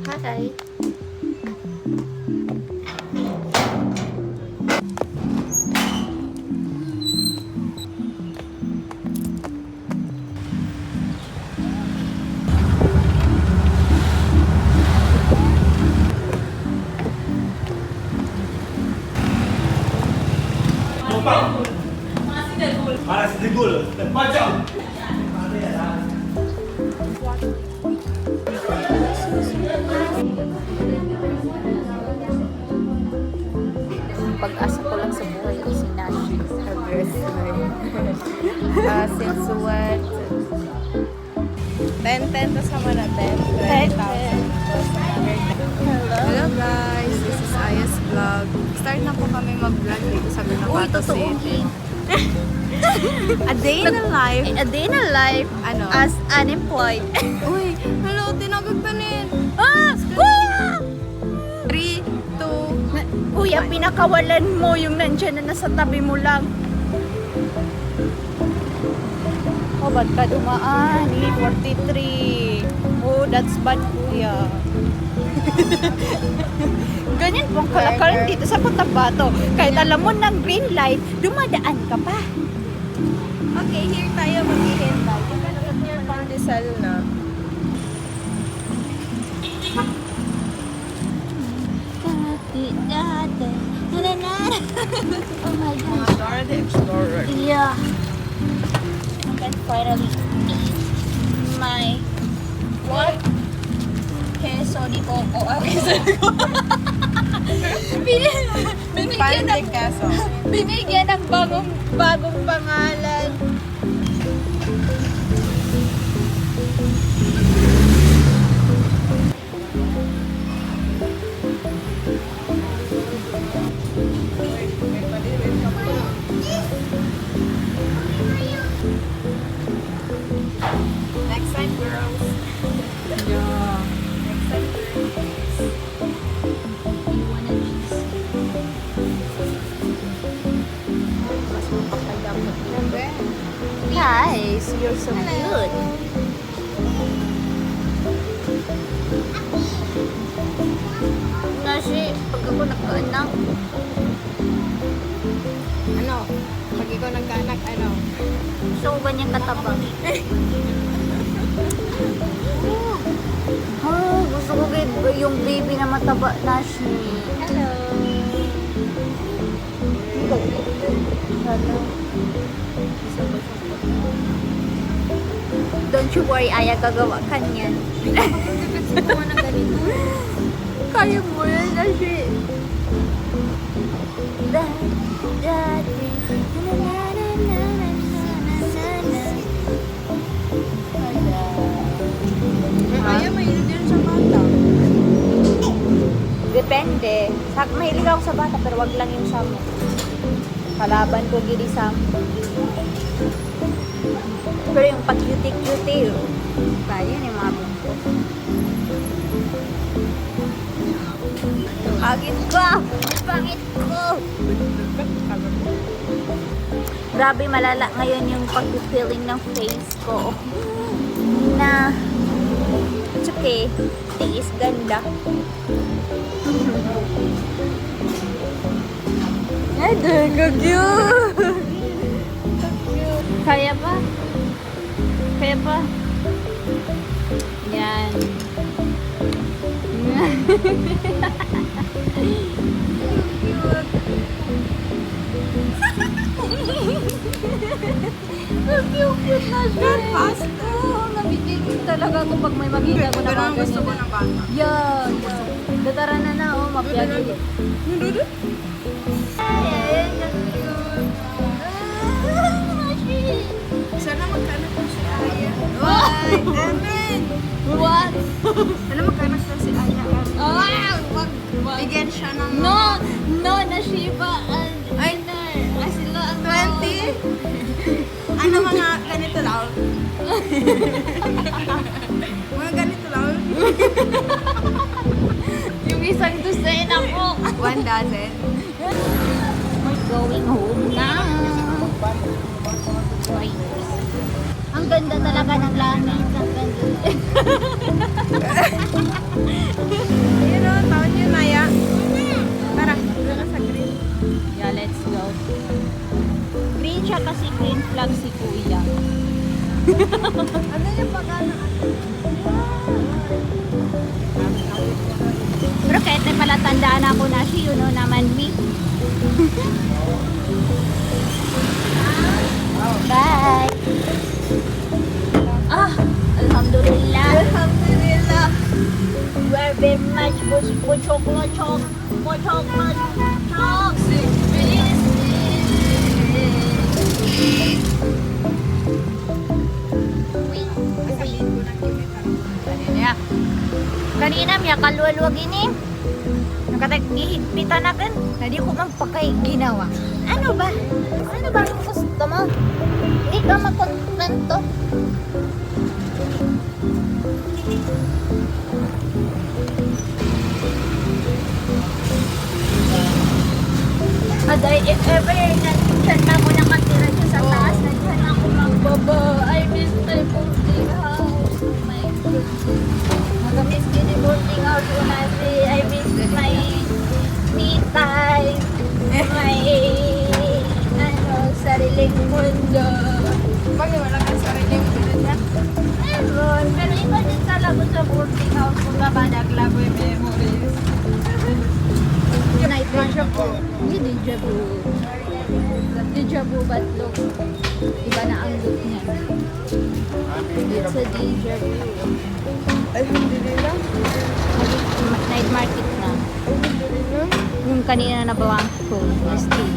Hi. Para si Digul. Macam. Pag-asa ko lang sa buhay ay si Nashi. Since what? 10 to sama na 10. 20,000. Hello guys, this is Aya's vlog. Start na po kami mag-vlog dito sa Cotabato City. A day in a life. A day in a life Ano? as unemployed. Uy, hello, tinagagbanin. Ah! Kuya! 3, 2, Kuya, pinakawalan mo yung nandyan na nasa tabi mo lang. Oh, ba't ka dumaan? 43. Oh, that's bad, kuya. Ganyan pong kalakaran dito sa Cotabato. Kahit alam mo ng green light, dumadaan ka pa. Okay, here tayo maghihintay. Pandesal na. Oh my God. Dora the Explorer. Yeah. I can finally eat my what? Queso di coco. Queso di coco. Binigyan Pan de ng, queso. binigyan ng bagong pangalan. Next time, girls. Yeah. Next time, girls. You wanna cheese? Mas mapakayamot lang. Guys, you're so good. Kasi pag ako nagkaanak, Ano? Pag ikaw nagkaanak, ano? so ganyan katabang. Oh, gusto ko yung baby na mataba na siya. Hello. Sana. Don't you worry, Aya, gagawa ka niyan. Kasi mo na ganito. Kaya mo yan, Nashi. Ay, mahilig din sa bata. Depende. Mahilig ako sa bata, pero wag lang yung samo. Kalaban ko giri samo. Pero yung pag-cutie-cutie, kaya ni mga bungko. Pangit ko! Pangit ko! Grabe, malala ngayon yung pag-feeling ng face ko. Na, it's okay. Tiis ganda. Ay, cute! Kaya pa? Kaya pa? Yan. Cute na siya. Pasta. Nabitigil talaga ako pag may makita ko na Pero mga ang gusto ko ganyan. ng bata. Yeah. Datara na oh, mapiyagi. Nududu? Sana magkaanak ko si Aya. Ay, amen! What? Sana magkaanak ko si Aya. Ah, wag. Bigyan siya ng No, na Shiba. Ay, sila ang 20? Ano mga ganito lang? Mga ganito lang? Yung isang dosen ako. 1 dozen. We're going home now. Right. Ang ganda talaga ng langit. Ang ganda. vlog si Kuya. Ano yung pagkano? Pero kahit na pala tandaan ako na siya, yun o naman me. Bye! Ah! Alhamdulillah! Alhamdulillah. We're very much muchok. Kanina miya kaluwalwag ini. Nakatagihigpitan na kan. Hindi ko man pakay ginawa. Ano ba? Ano ba ang gusto mo? Hindi ka makontento. Aday, if ever nandiyan na ako nakatira dyan sa taas, nandiyan ako magbaba. I miss my boarding house. My goodness. Mag-miss ko yung boarding house ko kasi. I miss my me time. My, sariling mundo. Bakit wala kang sariling mundo niya? Meron, pero iba din talaga sa boarding house kung ba naglaboy memories. Night deja vu. Hindi deja vu. Deja vu but look. Iba na ang look niya. It's a deja vu. Alhamdulillah. Night market na. Alhamdulillah. Yung kanina na bawang ko. Stay.